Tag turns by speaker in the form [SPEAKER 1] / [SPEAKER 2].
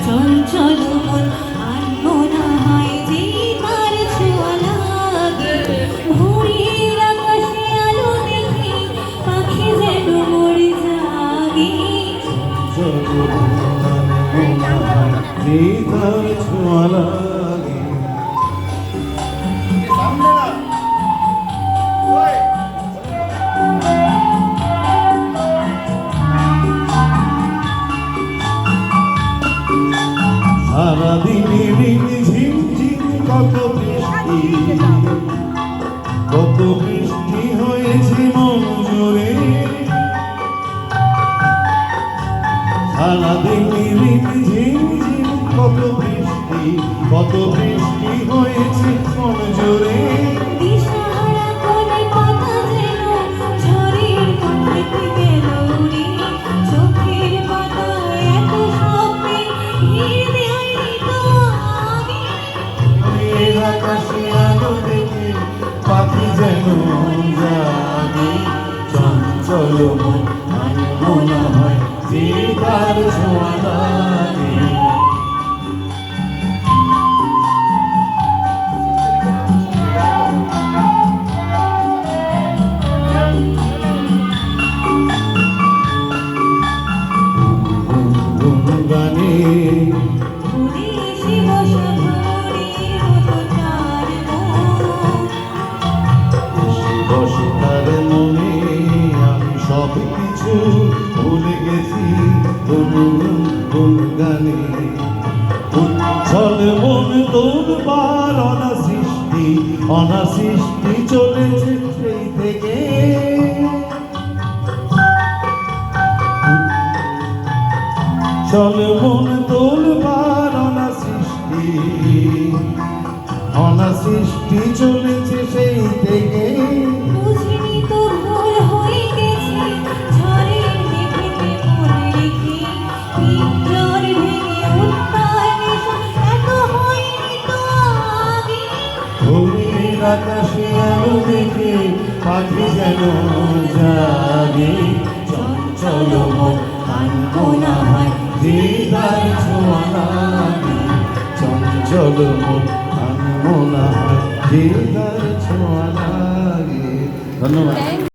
[SPEAKER 1] চঞ্চল মন আনমনা হয় যে তার ছোঁয়া লাগে। ভোরের আকাশে আলো দেখে পাখি যেন মরে জাগে।
[SPEAKER 2] সারাদিনের ঝিমঝিম কত বৃষ্টি হয়েছে মন জোরে। সারাদিনের ঝিমঝিম কত বৃষ্টি হয়েছে মন জোরে।
[SPEAKER 1] দিশাহারা কোনে পাতা যেন ঝড়ের পথে গেল রে। চোখের পাতায় এত স্বপ্নে ভিড় দেয়নি তো আগে।
[SPEAKER 2] ভোরের আকাশে আলো দেখে পাখি যেন জাগে। চঞ্চল মন আনমনা হয় যে তার ছোঁয়া লাগে। গানে
[SPEAKER 1] ঘুরে এসে বসা ভোরের মতো তার মন।
[SPEAKER 2] বসে তার মনে আমি সব কিছু ভুলে গেছি কোন গানে। উচ্ছল মন তোর বার অনাসৃষ্টি চলেছে সেই থেকে। চল মন তোর বার অনাসৃষ্টি চলেছে সেই থেকে।
[SPEAKER 1] বুঝিনি তো ভুল হয়ে গেছে ঝড়ের মেঘেতে মন রেখে। পিঞ্জর ভেঙে উত্তাল নেশা এত হয়নি তো আগে।
[SPEAKER 2] ভোরের আকাশে আলো দেখে পাখি যেন জাগে। চঞ্চল মন আনমনা হয় যে তার ছোঁয়া লাগে। চঞ্চল মন আনমনা হয় যে তার ছোঁয়া লাগে। ধন্যবাদ।